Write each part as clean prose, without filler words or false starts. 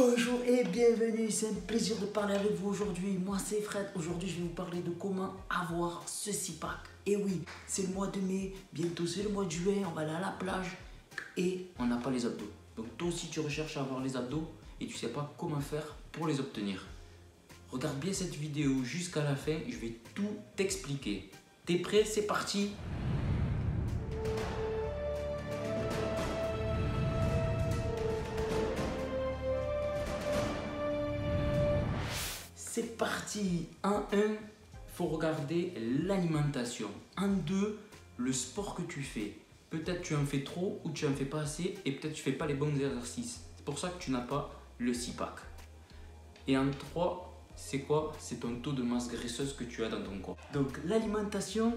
Bonjour et bienvenue, c'est un plaisir de parler avec vous aujourd'hui. Moi c'est Fred, aujourd'hui je vais vous parler de comment avoir ce six-pack. Et oui, c'est le mois de mai, bientôt c'est le mois de juillet, on va aller à la plage et on n'a pas les abdos. Donc toi aussi tu recherches à avoir les abdos et tu sais pas comment faire pour les obtenir. Regarde bien cette vidéo jusqu'à la fin, je vais tout t'expliquer. T'es prêt? C'est parti! C'est parti. En 1, il faut regarder l'alimentation. En 2, le sport que tu fais. Peut-être tu en fais trop ou tu en fais pas assez et peut-être tu fais pas les bons exercices. C'est pour ça que tu n'as pas le six-pack. Et en 3, c'est quoi? C'est ton taux de masse graisseuse que tu as dans ton corps. Donc l'alimentation,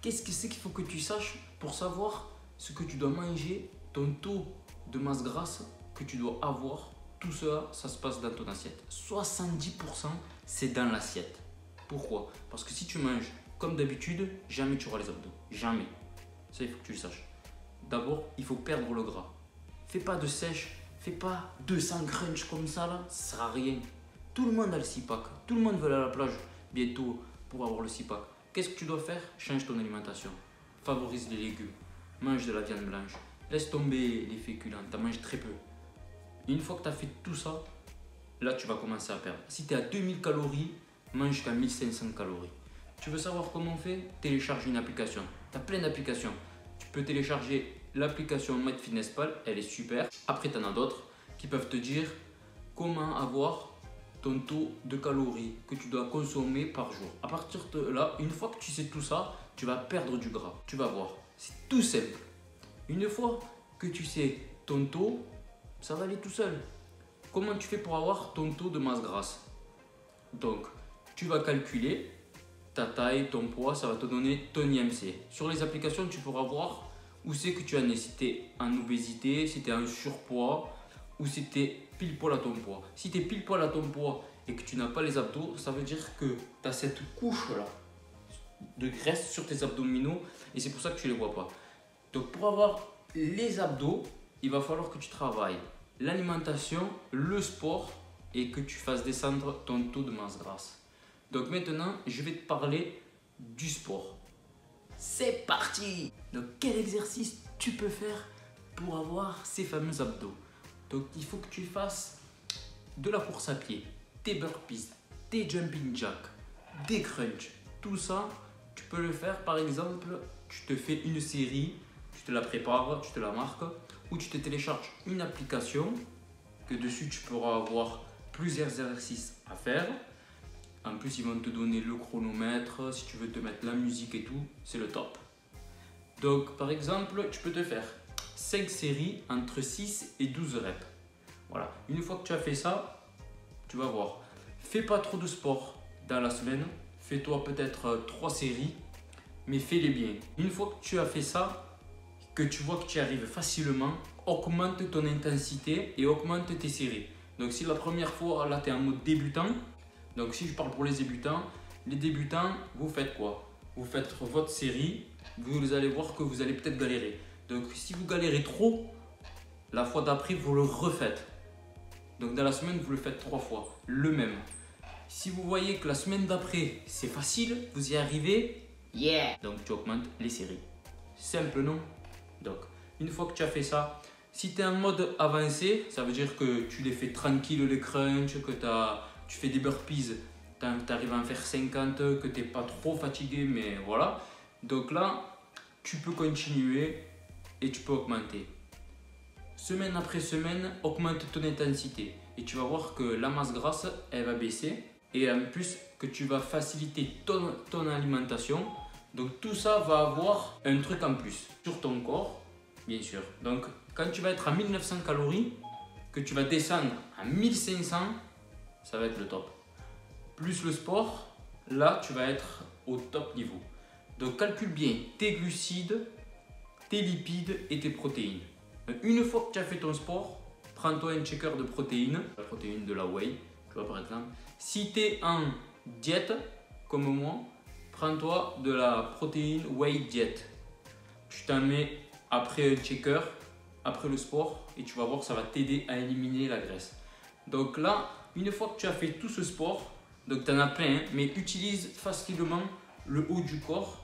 qu'est-ce que c'est qu'il faut que tu saches pour savoir ce que tu dois manger, ton taux de masse grasse que tu dois avoir. Tout ça, ça se passe dans ton assiette. 70%, c'est dans l'assiette. Pourquoi? Parce que si tu manges comme d'habitude, jamais tu auras les abdos. Jamais. Ça, il faut que tu le saches. D'abord, il faut perdre le gras. Fais pas de sèche, fais pas 200 crunch comme ça, là, ça sert à rien. Tout le monde a le six-pack. Tout le monde veut aller à la plage bientôt pour avoir le six-pack. Qu'est-ce que tu dois faire? Change ton alimentation. Favorise les légumes. Mange de la viande blanche. Laisse tomber les féculents. Tu en manges très peu. Une fois que tu as fait tout ça, là tu vas commencer à perdre. Si tu es à 2000 calories, mange jusqu'à 1500 calories. Tu veux savoir comment on fait? Télécharge une application. Tu as plein d'applications. Tu peux télécharger l'application MyFitnessPal, elle est super. Après, tu en as d'autres qui peuvent te dire comment avoir ton taux de calories que tu dois consommer par jour. À partir de là, une fois que tu sais tout ça, tu vas perdre du gras. Tu vas voir, c'est tout simple. Une fois que tu sais ton taux, ça va aller tout seul. Comment tu fais pour avoir ton taux de masse grasse? Donc, tu vas calculer ta taille, ton poids, ça va te donner ton IMC. Sur les applications, tu pourras voir où c'est que tu en es. Si tu es en obésité, si tu es en surpoids ou si tu es pile poil à ton poids. Si tu es pile poil à ton poids et que tu n'as pas les abdos, ça veut dire que tu as cette couche-là de graisse sur tes abdominaux et c'est pour ça que tu ne les vois pas. Donc, pour avoir les abdos, il va falloir que tu travailles l'alimentation, le sport et que tu fasses descendre ton taux de masse grasse. Donc maintenant, je vais te parler du sport. C'est parti! Donc quel exercice tu peux faire pour avoir ces fameux abdos? Donc il faut que tu fasses de la course à pied, des burpees, des jumping jacks, des crunchs. Tout ça, tu peux le faire par exemple, tu te fais une série, tu te la prépares, tu te la marques, ou tu te télécharges une application que dessus tu pourras avoir plusieurs exercices à faire. En plus, ils vont te donner le chronomètre, si tu veux te mettre la musique et tout, c'est le top. Donc, par exemple, tu peux te faire 5 séries entre 6 et 12 reps. Voilà. Une fois que tu as fait ça, tu vas voir. Fais pas trop de sport dans la semaine. Fais-toi peut-être 3 séries, mais fais-les bien. Une fois que tu as fait ça, que tu vois que tu y arrives facilement, augmente ton intensité et augmente tes séries. Donc si la première fois, là tu es en mode débutant, donc si je parle pour les débutants, vous faites quoi? Vous faites votre série, vous allez voir que vous allez peut-être galérer. Donc si vous galérez trop, la fois d'après vous le refaites. Donc dans la semaine vous le faites 3 fois, le même. Si vous voyez que la semaine d'après c'est facile, vous y arrivez, yeah! Donc tu augmentes les séries. Simple, non? Donc, une fois que tu as fait ça, si tu es en mode avancé, ça veut dire que tu les fais tranquille les crunchs, que tu fais des burpees, tu arrives à en faire 50, que tu n'es pas trop fatigué, mais voilà. Donc là, tu peux continuer et tu peux augmenter. Semaine après semaine, augmente ton intensité et tu vas voir que la masse grasse, elle va baisser et en plus que tu vas faciliter ton alimentation. Donc tout ça va avoir un truc en plus sur ton corps, bien sûr. Donc quand tu vas être à 1900 calories, que tu vas descendre à 1500, ça va être le top. Plus le sport, là tu vas être au top niveau. Donc calcule bien tes glucides, tes lipides et tes protéines. Une fois que tu as fait ton sport, prends-toi un checker de protéines, la protéine de la whey, tu vois par exemple. Si tu es en diète, comme moi, prends-toi de la protéine Whey Diet. Tu t'en mets après un checker, après le sport et tu vas voir ça va t'aider à éliminer la graisse. Donc là, une fois que tu as fait tout ce sport, donc tu en as plein, hein, mais utilise facilement le haut du corps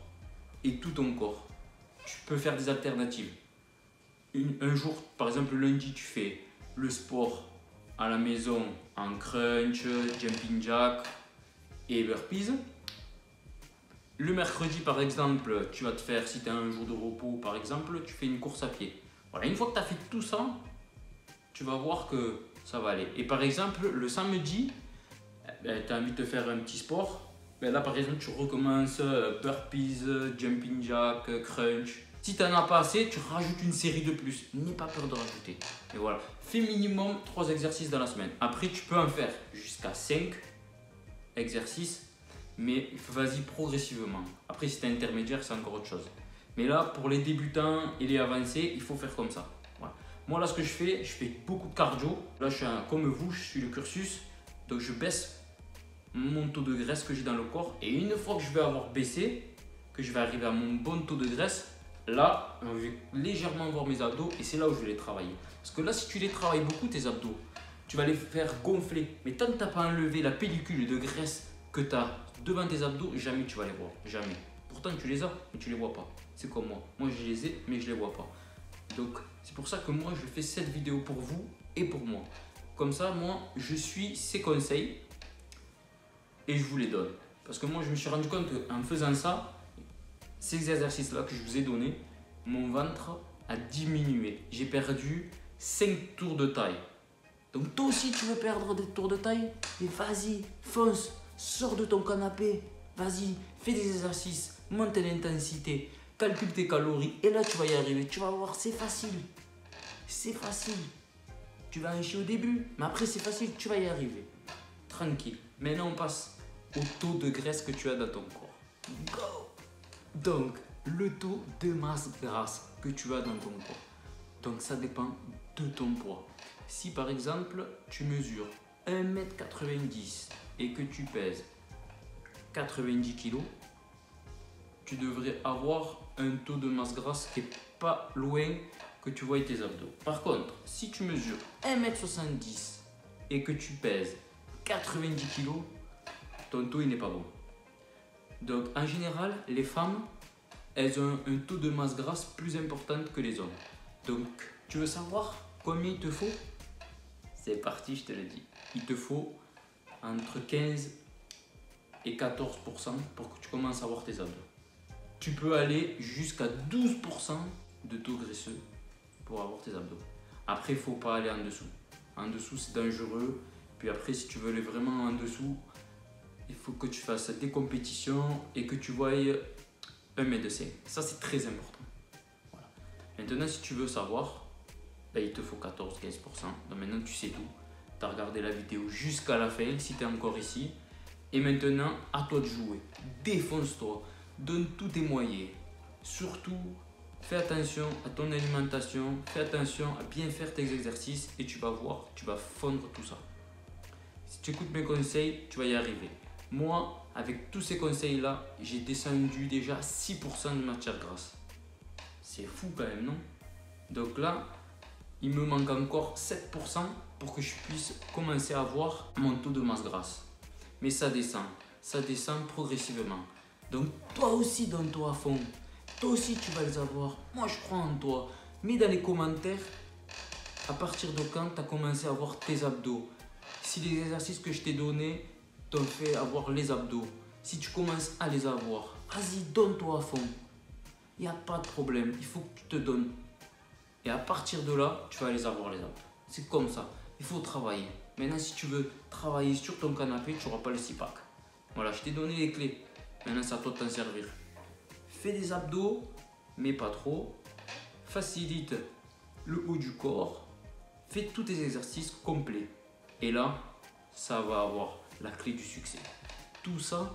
et tout ton corps. Tu peux faire des alternatives. Un jour, par exemple le lundi, tu fais le sport à la maison en crunch, jumping jack et burpees. Le mercredi, par exemple, tu vas te faire, si tu as un jour de repos, par exemple, tu fais une course à pied. Voilà, une fois que tu as fait tout ça, tu vas voir que ça va aller. Et par exemple, le samedi, tu as envie de faire un petit sport. Là, par exemple, tu recommences burpees, jumping jack, crunch. Si tu n'en as pas assez, tu rajoutes une série de plus. N'aie pas peur de rajouter. Et voilà, fais minimum 3 exercices dans la semaine. Après, tu peux en faire jusqu'à 5 exercices. Mais vas-y progressivement. Après, si tu es intermédiaire, c'est encore autre chose. Mais là, pour les débutants et les avancés, il faut faire comme ça. Voilà. Moi, là, ce que je fais beaucoup de cardio. Là, je suis comme vous, je suis le cursus. Donc, je baisse mon taux de graisse que j'ai dans le corps. Et une fois que je vais avoir baissé, que je vais arriver à mon bon taux de graisse, là, je vais légèrement voir mes abdos et c'est là où je vais les travailler. Parce que là, si tu les travailles beaucoup, tes abdos, tu vas les faire gonfler. Mais tant que tu n'as pas enlevé la pellicule de graisse que tu as devant tes abdos, jamais tu vas les voir. Jamais. Pourtant, tu les as, mais tu les vois pas. C'est comme moi. Moi, je les ai, mais je les vois pas. Donc, c'est pour ça que moi, je fais cette vidéo pour vous et pour moi. Comme ça, moi, je suis ces conseils et je vous les donne. Parce que moi, je me suis rendu compte qu'en faisant ça, ces exercices-là que je vous ai donnés, mon ventre a diminué. J'ai perdu 5 tours de taille. Donc, toi aussi, tu veux perdre des tours de taille? Mais vas-y, fonce! Sors de ton canapé, vas-y, fais des exercices, monte l'intensité, calcule tes calories et là tu vas y arriver. Tu vas voir, c'est facile. C'est facile. Tu vas en chier au début, mais après c'est facile, tu vas y arriver. Tranquille. Maintenant on passe au taux de graisse que tu as dans ton corps. Go! Donc, le taux de masse grasse que tu as dans ton corps. Donc ça dépend de ton poids. Si par exemple tu mesures 1,90 m et que tu pèses 90 kg, tu devrais avoir un taux de masse grasse qui n'est pas loin que tu vois tes abdos. Par contre, si tu mesures 1,70 m et que tu pèses 90 kg, ton taux il n'est pas bon. Donc en général, les femmes, elles ont un taux de masse grasse plus important que les hommes. Donc tu veux savoir combien il te faut? C'est parti, je te le dis. Il te faut entre 15 et 14% pour que tu commences à voir tes abdos. Tu peux aller jusqu'à 12% de taux graisseux pour avoir tes abdos. Après, il ne faut pas aller en dessous. En dessous, c'est dangereux. Puis après, si tu veux aller vraiment en dessous, il faut que tu fasses des compétitions et que tu voies 1 médecin. Ça, c'est très important. Voilà. Maintenant, si tu veux savoir, ben, il te faut 14-15%. Donc maintenant, tu sais tout. Tu as regardé la vidéo jusqu'à la fin si tu es encore ici. Et maintenant, à toi de jouer. Défonce-toi. Donne tous tes moyens. Surtout, fais attention à ton alimentation. Fais attention à bien faire tes exercices. Et tu vas voir, tu vas fondre tout ça. Si tu écoutes mes conseils, tu vas y arriver. Moi, avec tous ces conseils-là, j'ai descendu déjà 6% de matière grasse. C'est fou quand même, non? Donc là, il me manque encore 7% pour que je puisse commencer à avoir mon taux de masse grasse. Mais ça descend progressivement. Donc toi aussi donne-toi à fond. Toi aussi tu vas les avoir. Moi je crois en toi. Mets dans les commentaires à partir de quand tu as commencé à avoir tes abdos. Si les exercices que je t'ai donnés t'ont fait avoir les abdos. Si tu commences à les avoir, vas-y donne-toi à fond. Il n'y a pas de problème. Il faut que tu te donnes. Et à partir de là, tu vas les avoir les abdos. C'est comme ça. Il faut travailler. Maintenant, si tu veux travailler sur ton canapé, tu n'auras pas le 6-pack. Voilà, je t'ai donné les clés. Maintenant, c'est à toi de t'en servir. Fais des abdos, mais pas trop. Facilite le haut du corps. Fais tous tes exercices complets. Et là, ça va avoir la clé du succès. Tout ça,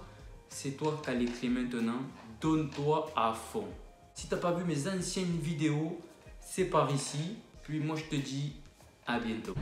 c'est toi qui as les clés maintenant. Donne-toi à fond. Si tu n'as pas vu mes anciennes vidéos, c'est par ici. Puis moi, je te dis à bientôt.